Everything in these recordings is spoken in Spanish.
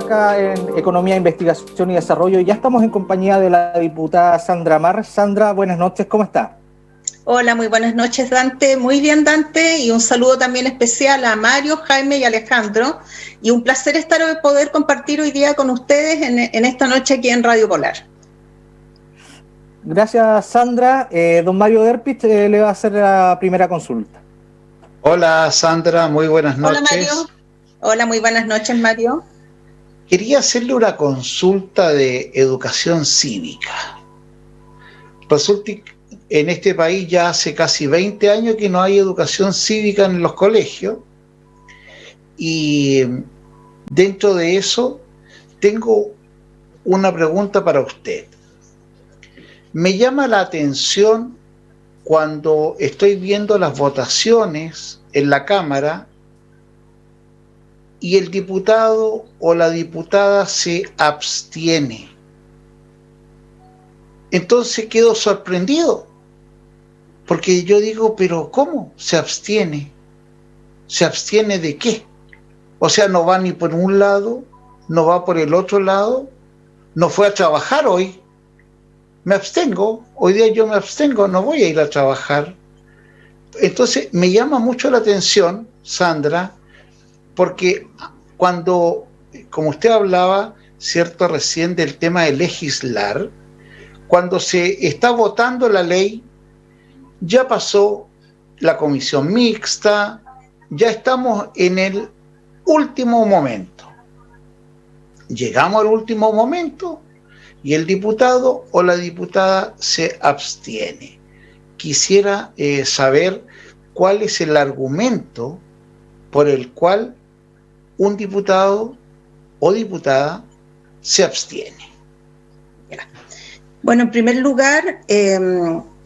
acá en Economía, Investigación y Desarrollo. Ya estamos en compañía de la diputada Sandra Mar. Sandra, buenas noches, ¿cómo está? Hola, muy buenas noches, Dante. Muy bien, Dante, y un saludo también especial a Mario, Jaime y Alejandro. Y un placer poder compartir hoy día con ustedes en esta noche aquí en Radio Polar. Gracias, Sandra. Don Mario Derpich le va a hacer la primera consulta. Hola Sandra, muy buenas Hola, noches. Mario. Hola, muy buenas noches, Mario. Quería hacerle una consulta de educación cívica. Resulta que en este país ya hace casi 20 años que no hay educación cívica en los colegios y dentro de eso tengo una pregunta para usted. Me llama la atención cuando estoy viendo las votaciones en la Cámara y el diputado o la diputada se abstiene. Entonces quedo sorprendido, porque yo digo, pero ¿cómo se abstiene? ¿Se abstiene de qué? O sea, no va ni por un lado, no va por el otro lado, no fue a trabajar hoy. Me abstengo, hoy día yo me abstengo, no voy a ir a trabajar. Entonces me llama mucho la atención, Sandra, porque cuando, como usted hablaba, cierto, recién del tema de legislar, cuando se está votando la ley, ya pasó la comisión mixta, ya estamos en el último momento. Llegamos al último momento y el diputado o la diputada se abstiene. Quisiera saber cuál es el argumento por el cual un diputado o diputada se abstiene. Bueno, en primer lugar,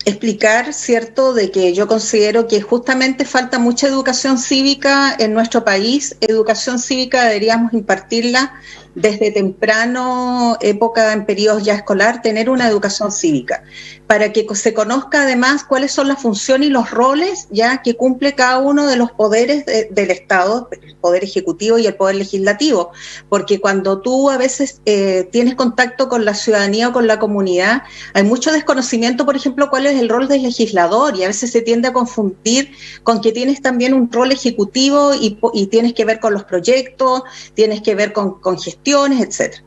explicar, ¿cierto?, de que yo considero que justamente falta mucha educación cívica en nuestro país. Educación cívica deberíamos impartirla desde temprano, época en periodos ya escolar, tener una educación cívica, para que se conozca además cuáles son las funciones y los roles ya que cumple cada uno de los poderes del Estado, el poder ejecutivo y el poder legislativo, porque cuando tú a veces tienes contacto con la ciudadanía o con la comunidad, hay mucho desconocimiento, por ejemplo, cuál es el rol del legislador, y a veces se tiende a confundir con que tienes también un rol ejecutivo y tienes que ver con los proyectos, tienes que ver con gestiones, etcétera.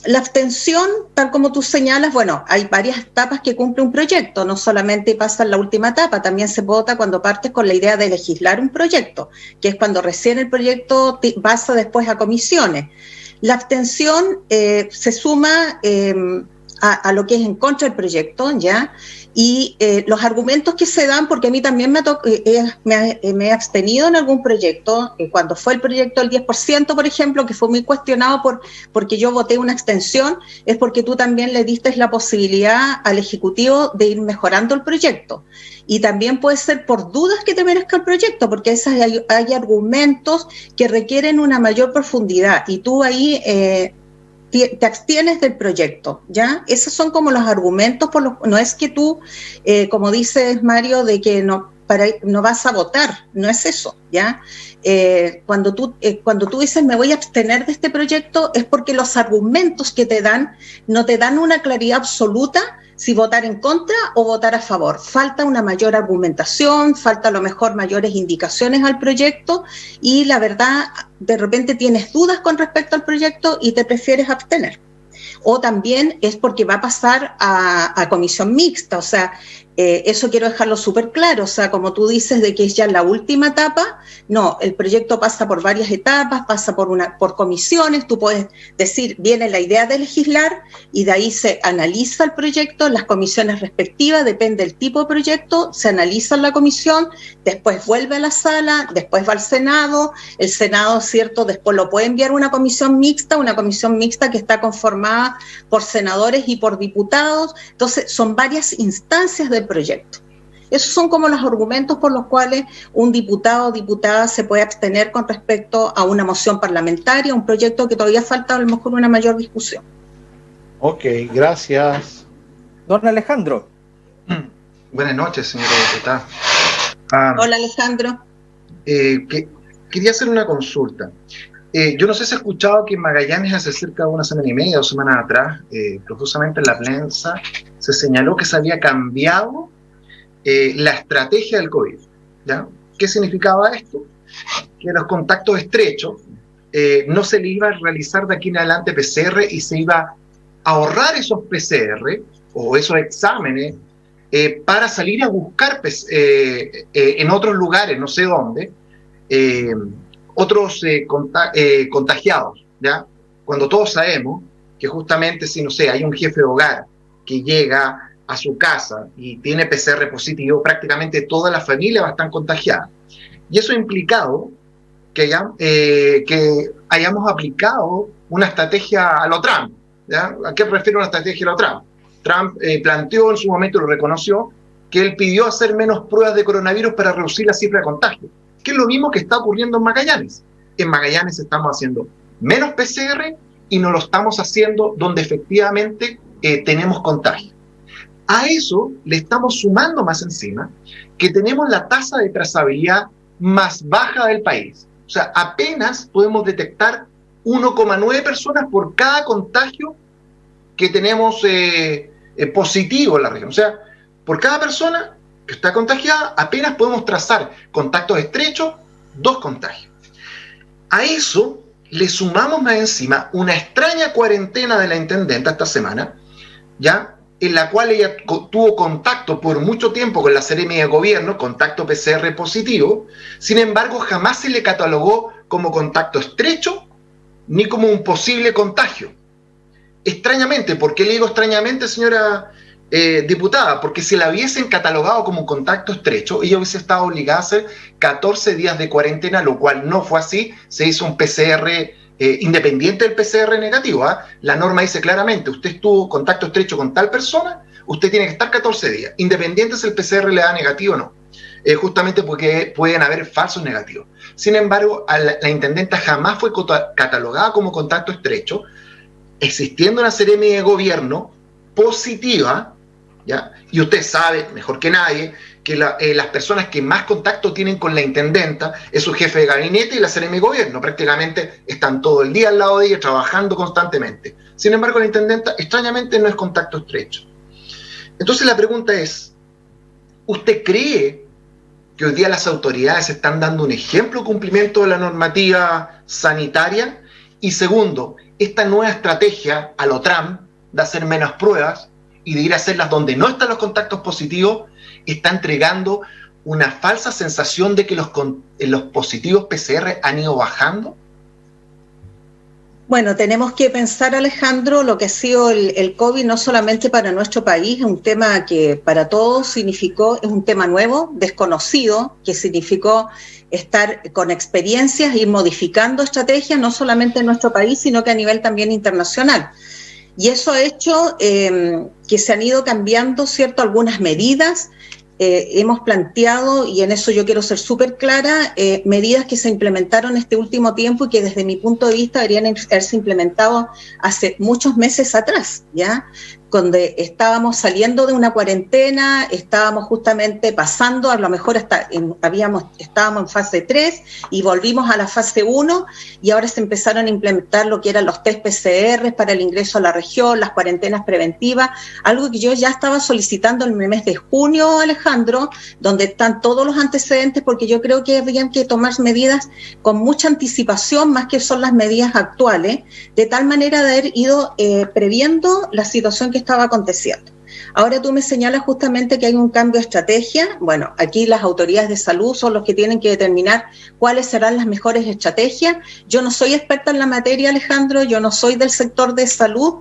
La abstención, tal como tú señalas, bueno, hay varias etapas que cumple un proyecto, no solamente pasa en la última etapa, también se vota cuando partes con la idea de legislar un proyecto, que es cuando recién el proyecto pasa después a comisiones. La abstención se suma a lo que es en contra del proyecto, ¿ya? Y los argumentos que se dan, porque a mí también me he abstenido en algún proyecto, cuando fue el proyecto del 10%, por ejemplo, que fue muy cuestionado porque yo voté una abstención, es porque tú también le diste la posibilidad al Ejecutivo de ir mejorando el proyecto. Y también puede ser por dudas que te merezca el proyecto, porque hay argumentos que requieren una mayor profundidad, y tú ahí te abstienes del proyecto, ¿ya? Esos son como los argumentos, no es que tú, como dices, Mario, de que no vas a votar, no es eso, ¿ya? Cuando tú dices me voy a abstener de este proyecto, es porque los argumentos que te dan no te dan una claridad absoluta si votar en contra o votar a favor. Falta una mayor argumentación, falta a lo mejor mayores indicaciones al proyecto, y la verdad, de repente tienes dudas con respecto al proyecto y te prefieres abstener. O también es porque va a pasar a comisión mixta, o sea, eso quiero dejarlo súper claro, o sea, como tú dices de que es ya la última etapa, no, el proyecto pasa por varias etapas, pasa por comisiones, tú puedes decir, viene la idea de legislar y de ahí se analiza el proyecto, las comisiones respectivas, depende del tipo de proyecto, se analiza en la comisión, después vuelve a la sala, después va al Senado, el Senado, ¿cierto?, después lo puede enviar a una comisión mixta que está conformada por senadores y por diputados, entonces son varias instancias del proyecto. Esos son como los argumentos por los cuales un diputado o diputada se puede abstener con respecto a una moción parlamentaria, un proyecto que todavía falta a lo mejor una mayor discusión. Ok, gracias. Don Alejandro. Buenas noches, señora diputada. Hola, Alejandro. Quería hacer una consulta. Yo no sé si has escuchado que en Magallanes hace cerca de una semana y media, 2 semanas atrás, profusamente en la prensa, se señaló que se había cambiado la estrategia del COVID, ¿ya? ¿Qué significaba esto? Que los contactos estrechos no se le iba a realizar de aquí en adelante PCR y se iba a ahorrar esos PCR o esos exámenes para salir a buscar en otros lugares, no sé dónde, otros contagiados, ¿ya? Cuando todos sabemos que justamente si, no sé, hay un jefe de hogar que llega a su casa y tiene PCR positivo, prácticamente toda la familia va a estar contagiada. Y eso ha implicado que hayamos aplicado una estrategia a lo Trump, ¿ya? ¿A qué refiero una estrategia a lo Trump? Trump planteó en su momento, lo reconoció, que él pidió hacer menos pruebas de coronavirus para reducir la cifra de contagio, que es lo mismo que está ocurriendo en Magallanes. En Magallanes estamos haciendo menos PCR y no lo estamos haciendo donde efectivamente tenemos contagio. A eso le estamos sumando más encima que tenemos la tasa de trazabilidad más baja del país. O sea, apenas podemos detectar 1,9 personas por cada contagio que tenemos positivo en la región. O sea, por cada persona que está contagiada, apenas podemos trazar contactos estrechos, 2 contagios. A eso le sumamos más encima una extraña cuarentena de la intendenta esta semana, ¿ya? En la cual ella tuvo contacto por mucho tiempo con la Seremi de Gobierno, contacto PCR positivo, sin embargo jamás se le catalogó como contacto estrecho ni como un posible contagio. Extrañamente, ¿por qué le digo extrañamente, señora diputada? Porque si la hubiesen catalogado como un contacto estrecho, ella hubiese estado obligada a hacer 14 días de cuarentena, lo cual no fue así, se hizo un PCR independiente del PCR negativo, ¿eh? La norma dice claramente, usted tuvo contacto estrecho con tal persona, usted tiene que estar 14 días, independiente si el PCR le da negativo o no, justamente porque pueden haber falsos negativos. Sin embargo, la intendenta jamás fue catalogada como contacto estrecho, existiendo una Seremi de Gobierno positiva, ¿ya? Y usted sabe, mejor que nadie, que las personas que más contacto tienen con la intendenta es su jefe de gabinete y la Seremi de Gobierno. Prácticamente están todo el día al lado de ella, trabajando constantemente. Sin embargo, la intendenta, extrañamente, no es contacto estrecho. Entonces la pregunta es, ¿usted cree que hoy día las autoridades están dando un ejemplo de cumplimiento de la normativa sanitaria? Y segundo, esta nueva estrategia a lo Trump de hacer menos pruebas y de ir a hacerlas donde no están los contactos positivos, está entregando una falsa sensación de que los positivos PCR han ido bajando. Bueno, tenemos que pensar, Alejandro, lo que ha sido el COVID no solamente para nuestro país, es un tema que para todos significó, es un tema nuevo, desconocido, que significó estar con experiencias, ir modificando estrategias, no solamente en nuestro país, sino que a nivel también internacional. Y eso ha hecho que se han ido cambiando, ¿cierto?, algunas medidas. Hemos planteado, y en eso yo quiero ser súper clara, medidas que se implementaron este último tiempo y que desde mi punto de vista deberían haberse implementado hace muchos meses atrás, ¿ya? Donde estábamos saliendo de una cuarentena, estábamos justamente pasando, a lo mejor estábamos en fase 3 y volvimos a la fase 1 y ahora se empezaron a implementar lo que eran los test PCR para el ingreso a la región, las cuarentenas preventivas, algo que yo ya estaba solicitando en el mes de junio, Alejandro, donde están todos los antecedentes, porque yo creo que habrían que tomar medidas con mucha anticipación, más que son las medidas actuales, de tal manera de haber ido previendo la situación que estaba aconteciendo. Ahora tú me señalas justamente que hay un cambio de estrategia. Bueno, aquí las autoridades de salud son los que tienen que determinar cuáles serán las mejores estrategias. Yo no soy experta en la materia, Alejandro, yo no soy del sector de salud.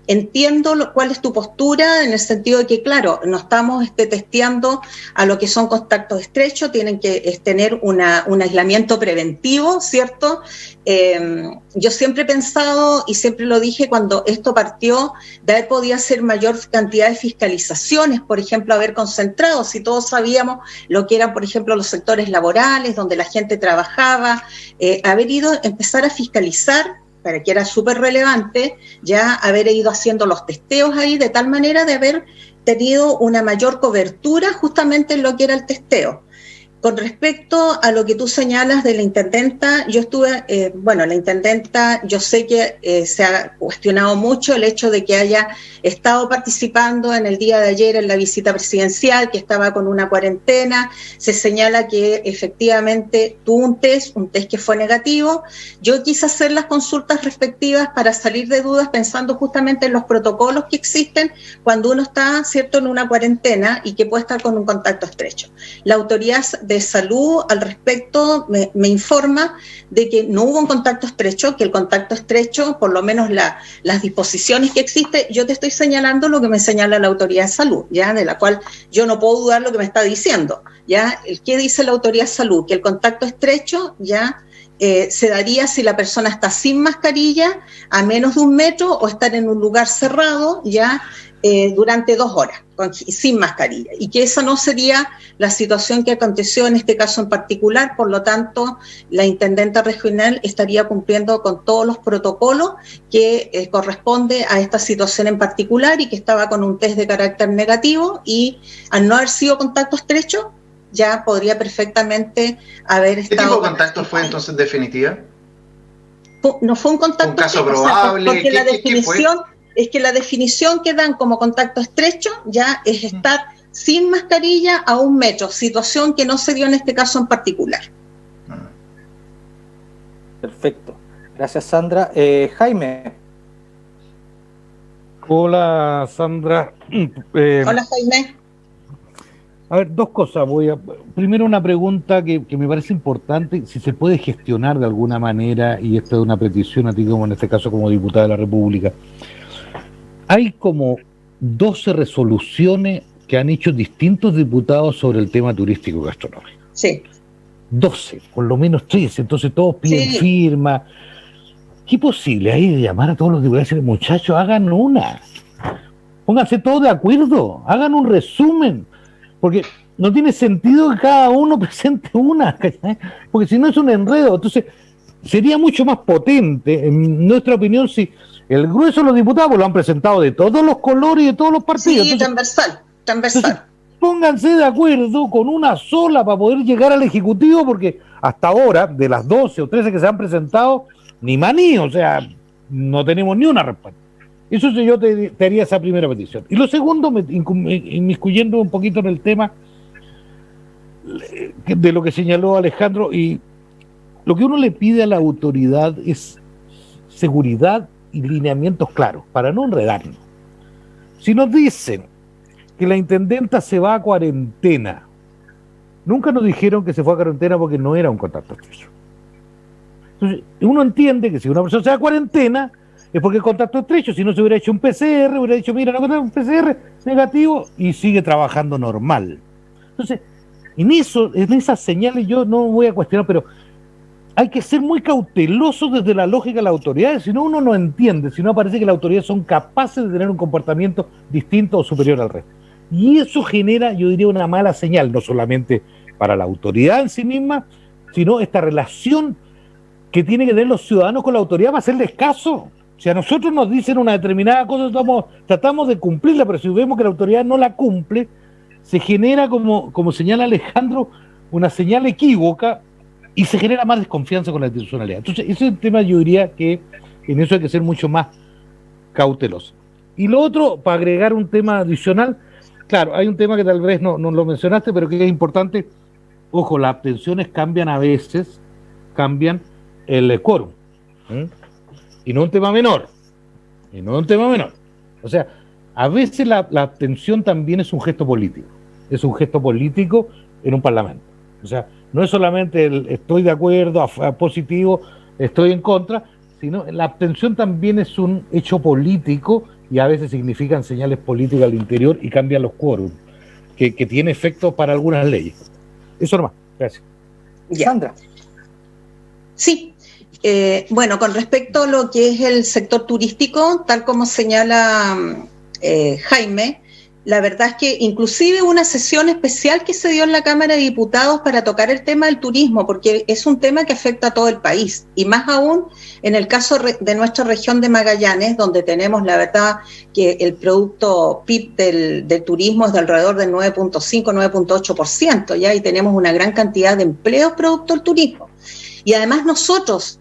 Entiendo cuál es tu postura en el sentido de que, claro, no estamos testeando a lo que son contactos estrechos, tienen que tener un aislamiento preventivo, ¿cierto? Yo siempre he pensado, y siempre lo dije cuando esto partió, de haber podido hacer mayor cantidad de fiscalizaciones, por ejemplo, haber concentrado, si todos sabíamos lo que eran, por ejemplo, los sectores laborales, donde la gente trabajaba, empezar a fiscalizar, para que era súper relevante, ya haber ido haciendo los testeos ahí, de tal manera de haber tenido una mayor cobertura justamente en lo que era el testeo. Con respecto a lo que tú señalas de la intendenta, yo estuve, la intendenta, yo sé que se ha cuestionado mucho el hecho de que haya estado participando en el día de ayer en la visita presidencial, que estaba con una cuarentena, se señala que efectivamente tuvo un test que fue negativo. Yo quise hacer las consultas respectivas para salir de dudas pensando justamente en los protocolos que existen cuando uno está, ¿cierto?, en una cuarentena y que puede estar con un contacto estrecho. La autoridad de salud al respecto me informa de que no hubo un contacto estrecho, que el contacto estrecho, por lo menos las disposiciones que existen, yo te estoy señalando lo que me señala la autoridad de salud, ya, de la cual yo no puedo dudar lo que me está diciendo, ya. ¿Qué dice la autoridad de salud? Que el contacto estrecho, ya, se daría si la persona está sin mascarilla, a menos de 1 metro, o estar en un lugar cerrado, ya, durante 2 horas, sin mascarilla, y que esa no sería la situación que aconteció en este caso en particular. Por lo tanto, la intendenta regional estaría cumpliendo con todos los protocolos que corresponde a esta situación en particular, y que estaba con un test de carácter negativo, y al no haber sido contacto estrecho, ya podría perfectamente haber estado... ¿Qué tipo de contacto fue entonces en definitiva? No fue un contacto ¿Un caso estrecho, probable? porque la definición... ¿Qué fue? Es que la definición que dan como contacto estrecho ya es estar sin mascarilla a 1 metro, situación que no se dio en este caso en particular. Perfecto. Gracias, Sandra. Jaime. Hola, Sandra. Hola, Jaime. A ver, 2 cosas. Primero, una pregunta que me parece importante, si se puede gestionar de alguna manera, y esto es una petición a ti, como en este caso como diputada de la República. Hay como 12 resoluciones que han hecho distintos diputados sobre el tema turístico gastronómico. Sí. 12, por lo menos 13, entonces todos piden firma. ¿Qué posible hay de llamar a todos los diputados y decir, muchachos, hagan una? Pónganse todos de acuerdo, hagan un resumen, porque no tiene sentido que cada uno presente una, ¿cachai? Porque si no es un enredo. Entonces sería mucho más potente, en nuestra opinión, si el grueso de los diputados lo han presentado de todos los colores y de todos los partidos. Sí, entonces, transversal. Entonces, pónganse de acuerdo con una sola para poder llegar al Ejecutivo, porque hasta ahora, de las 12 o 13 que se han presentado, ni maní, o sea, no tenemos ni una respuesta. Eso sí, yo te haría esa primera petición. Y lo segundo, inmiscuyendo un poquito en el tema de lo que señaló Alejandro, y lo que uno le pide a la autoridad es seguridad y lineamientos claros, para no enredarnos. Si nos dicen que la intendenta se va a cuarentena, nunca nos dijeron que se fue a cuarentena porque no era un contacto estrecho. Entonces, uno entiende que si una persona se va a cuarentena es porque es contacto estrecho. Si no, se hubiera hecho un PCR, hubiera dicho, mira, no, un PCR negativo, y sigue trabajando normal. Entonces, en esas señales yo no voy a cuestionar, pero hay que ser muy cautelosos desde la lógica de las autoridades, si no uno no entiende, si no parece que las autoridades son capaces de tener un comportamiento distinto o superior al resto. Y eso genera, yo diría, una mala señal, no solamente para la autoridad en sí misma, sino esta relación que tienen que tener los ciudadanos con la autoridad para hacerles caso. Si a nosotros nos dicen una determinada cosa, tratamos de cumplirla, pero si vemos que la autoridad no la cumple, se genera, como señala Alejandro, una señal equívoca, y se genera más desconfianza con la institucionalidad. Entonces, ese es el tema, yo diría que en eso hay que ser mucho más cauteloso. Y lo otro, para agregar un tema adicional, claro, hay un tema que tal vez no lo mencionaste, pero que es importante. Ojo, las abstenciones cambian a veces, cambian el quórum. Y no un tema menor. O sea, a veces la abstención también es un gesto político. Es un gesto político en un parlamento. O sea, no es solamente el estoy de acuerdo, positivo, estoy en contra, sino la abstención también es un hecho político, y a veces significan señales políticas al interior y cambian los quórums, que tiene efecto para algunas leyes. Eso nomás. Gracias. Ya. Sandra. Sí. Bueno, con respecto a lo que es el sector turístico, tal como señala Jaime, la verdad es que inclusive una sesión especial que se dio en la Cámara de Diputados para tocar el tema del turismo, porque es un tema que afecta a todo el país, y más aún en el caso de nuestra región de Magallanes, donde tenemos la verdad que el producto PIB del turismo es de alrededor del 9.5, 9.8%, ¿ya? Y tenemos una gran cantidad de empleos producto del turismo. Y además nosotros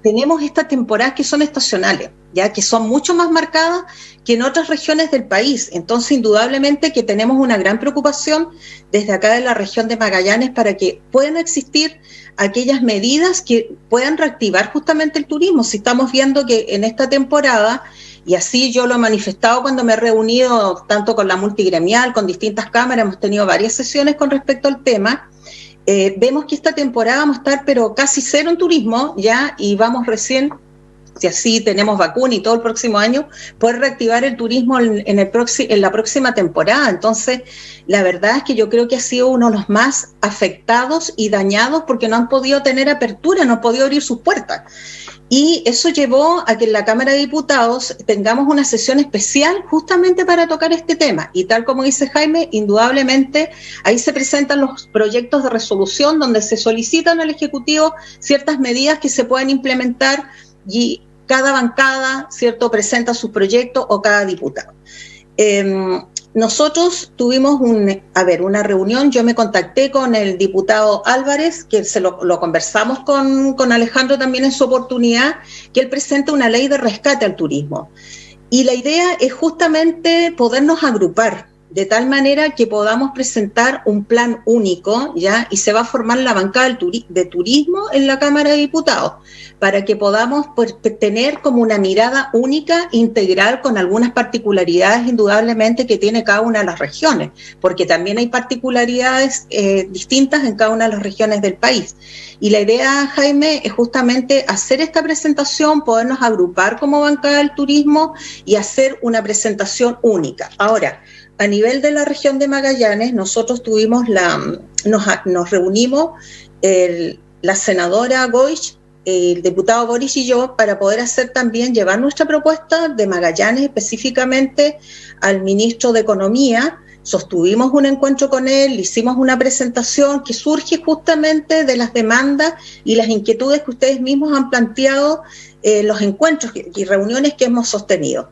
tenemos estas temporadas que son estacionales, ya que son mucho más marcadas que en otras regiones del país. Entonces, indudablemente que tenemos una gran preocupación desde acá de la región de Magallanes para que puedan existir aquellas medidas que puedan reactivar justamente el turismo. Si estamos viendo que en esta temporada, y así yo lo he manifestado cuando me he reunido tanto con la multigremial, con distintas cámaras, hemos tenido varias sesiones con respecto al tema, vemos que esta temporada vamos a estar pero casi cero en turismo, ya, y vamos recién, si así tenemos vacuna y todo el próximo año, poder reactivar el turismo en la próxima temporada. Entonces, la verdad es que yo creo que ha sido uno de los más afectados y dañados porque no han podido tener apertura, no han podido abrir sus puertas. Y eso llevó a que en la Cámara de Diputados tengamos una sesión especial justamente para tocar este tema. Y tal como dice Jaime, indudablemente ahí se presentan los proyectos de resolución donde se solicitan al Ejecutivo ciertas medidas que se puedan implementar y cada bancada, ¿cierto?, presenta su proyecto o cada diputado. Nosotros tuvimos una reunión, yo me contacté con el diputado Álvarez, que lo conversamos con Alejandro también en su oportunidad, que él presenta una ley de rescate al turismo. Y la idea es justamente podernos agrupar, de tal manera que podamos presentar un plan único, ¿ya? Y se va a formar la bancada de turismo en la Cámara de Diputados, para que podamos tener como una mirada única, integral, con algunas particularidades indudablemente que tiene cada una de las regiones, porque también hay particularidades distintas en cada una de las regiones del país. Y la idea, Jaime, es justamente hacer esta presentación, podernos agrupar como bancada del turismo y hacer una presentación única. Ahora, a nivel de la región de Magallanes, nosotros tuvimos nos reunimos la senadora Goich, el diputado Boris y yo, para poder llevar nuestra propuesta de Magallanes específicamente al ministro de Economía. Sostuvimos un encuentro con él, hicimos una presentación que surge justamente de las demandas y las inquietudes que ustedes mismos han planteado los encuentros y reuniones que hemos sostenido.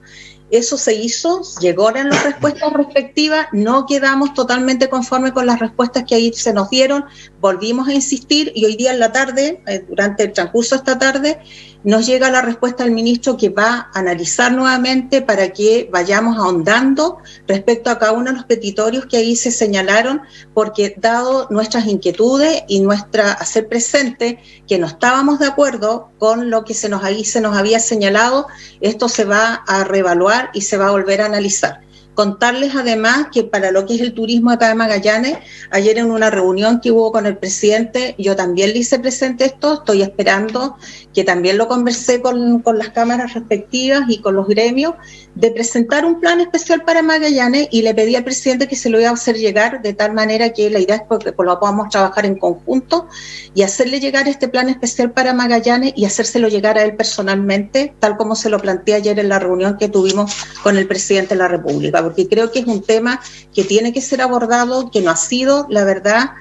Eso se hizo, llegaron las respuestas respectivas, no quedamos totalmente conformes con las respuestas que ahí se nos dieron, volvimos a insistir y hoy día en la tarde, durante el transcurso de esta tarde, nos llega la respuesta del ministro que va a analizar nuevamente para que vayamos ahondando respecto a cada uno de los petitorios que ahí se señalaron, porque dado nuestras inquietudes y nuestra hacer presente que no estábamos de acuerdo con lo que se nos había señalado, esto se va a reevaluar y se va a volver a analizar. Contarles además que para lo que es el turismo acá de Magallanes, ayer en una reunión que hubo con el presidente, yo también le hice presente esto, estoy esperando que también lo conversé con las cámaras respectivas y con los gremios, de presentar un plan especial para Magallanes, y le pedí al presidente que se lo iba a hacer llegar, de tal manera que la idea es que lo podamos trabajar en conjunto y hacerle llegar este plan especial para Magallanes y hacérselo llegar a él personalmente, tal como se lo planteé ayer en la reunión que tuvimos con el presidente de la República, porque creo que es un tema que tiene que ser abordado, que no ha sido, la verdad,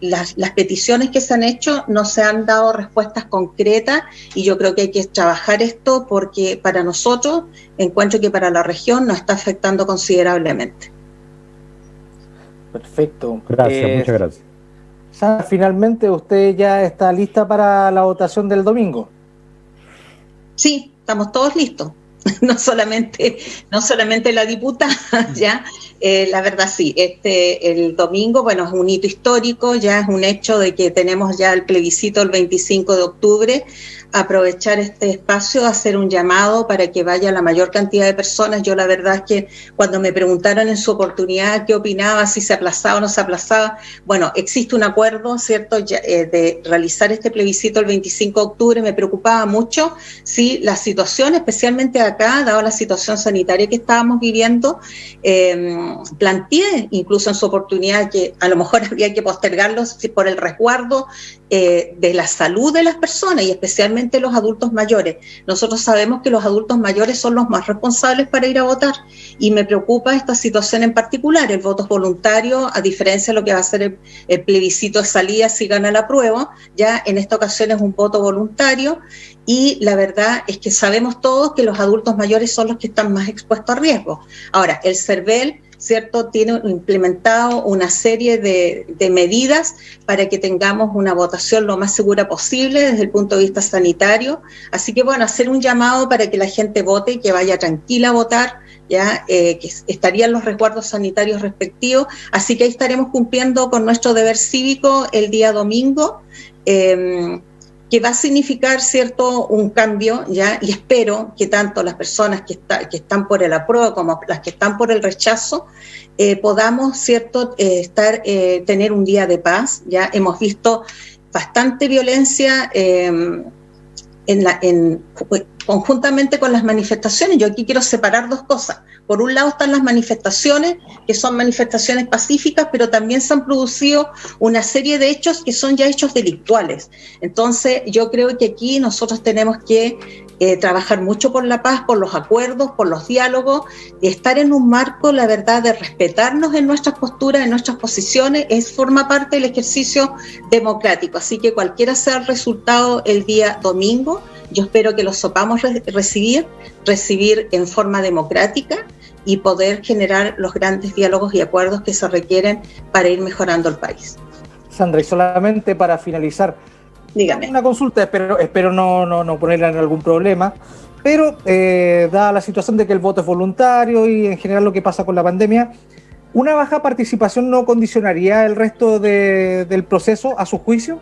las peticiones que se han hecho no se han dado respuestas concretas, y yo creo que hay que trabajar esto porque para nosotros, encuentro que para la región nos está afectando considerablemente. Perfecto. Gracias, muchas gracias. Sandra, finalmente usted ya está lista para la votación del domingo. Sí, estamos todos listos. No solamente la diputada, ya, la verdad sí, el domingo, bueno, es un hito histórico, ya es un hecho de que tenemos ya el plebiscito el 25 de octubre, aprovechar este espacio, hacer un llamado para que vaya la mayor cantidad de personas. Yo la verdad es que cuando me preguntaron en su oportunidad qué opinaba, si se aplazaba o no se aplazaba, bueno, existe un acuerdo, ¿cierto?, de realizar este plebiscito el 25 de octubre, me preocupaba mucho, sí, la situación, especialmente acá, dado la situación sanitaria que estábamos viviendo, planteé incluso en su oportunidad que a lo mejor había que postergarlo por el resguardo de la salud de las personas y especialmente los adultos mayores. Nosotros sabemos que los adultos mayores son los más responsables para ir a votar y me preocupa esta situación en particular. El voto es voluntario, a diferencia de lo que va a ser el plebiscito de salida si gana la apruebo, ya en esta ocasión es un voto voluntario y la verdad es que sabemos todos que los adultos mayores son los que están más expuestos a riesgo. Ahora, el CERVEL, ¿cierto?, tiene implementado una serie de medidas para que tengamos una votación lo más segura posible desde el punto de vista sanitario. Así que, bueno, hacer un llamado para que la gente vote y que vaya tranquila a votar, ya que estarían los resguardos sanitarios respectivos. Así que ahí estaremos cumpliendo con nuestro deber cívico el día domingo, que va a significar, ¿cierto?, un cambio, ¿ya? Y espero que tanto las personas que están por el apruebo como las que están por el rechazo podamos, ¿cierto?, tener un día de paz, ¿ya? Hemos visto bastante violencia conjuntamente con las manifestaciones. Yo aquí quiero separar dos cosas. Por un lado están las manifestaciones, que son manifestaciones pacíficas, pero también se han producido una serie de hechos que son ya hechos delictuales. Entonces, yo creo que aquí nosotros tenemos que trabajar mucho por la paz, por los acuerdos, por los diálogos, estar en un marco, la verdad, de respetarnos en nuestras posturas, en nuestras posiciones, forma parte del ejercicio democrático. Así que cualquiera sea el resultado el día domingo, yo espero que lo sepamos recibir en forma democrática y poder generar los grandes diálogos y acuerdos que se requieren para ir mejorando el país. Sandra, y solamente para finalizar, dígame. Una consulta, espero no ponerla en algún problema, pero dada la situación de que el voto es voluntario y en general lo que pasa con la pandemia, ¿una baja participación no condicionaría el resto del proceso a su juicio?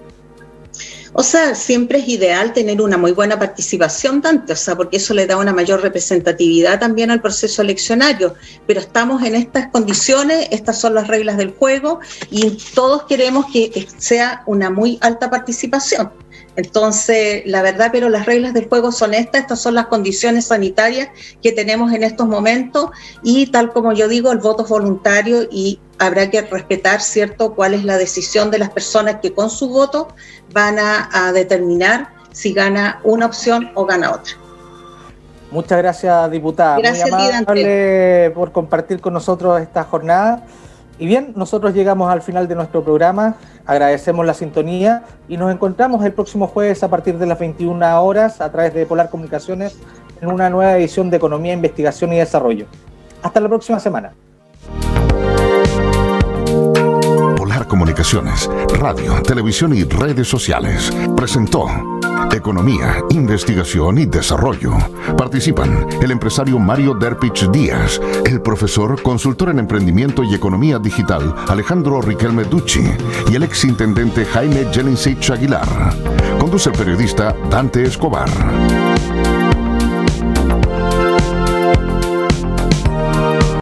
O sea, siempre es ideal tener una muy buena participación, Dante, o sea, porque eso le da una mayor representatividad también al proceso eleccionario, pero estamos en estas condiciones, estas son las reglas del juego y todos queremos que sea una muy alta participación. Entonces, la verdad, pero las reglas del juego son estas son las condiciones sanitarias que tenemos en estos momentos y tal como yo digo, el voto es voluntario y habrá que respetar, ¿cierto?, cuál es la decisión de las personas que con su voto van a determinar si gana una opción o gana otra. Muchas gracias, diputada. Gracias, muy amable por compartir con nosotros esta jornada. Y bien, nosotros llegamos al final de nuestro programa, agradecemos la sintonía y nos encontramos el próximo jueves a partir de las 21 horas a través de Polar Comunicaciones en una nueva edición de Economía, Investigación y Desarrollo. Hasta la próxima semana. Polar Comunicaciones, radio, televisión y redes sociales presentó Economía, Investigación y Desarrollo. Participan el empresario Mario Derpich Díaz, el profesor, consultor en emprendimiento y economía digital Alejandro Riquelme Ducci y el exintendente Jaime Jelinsich Aguilar. Conduce el periodista Dante Escobar.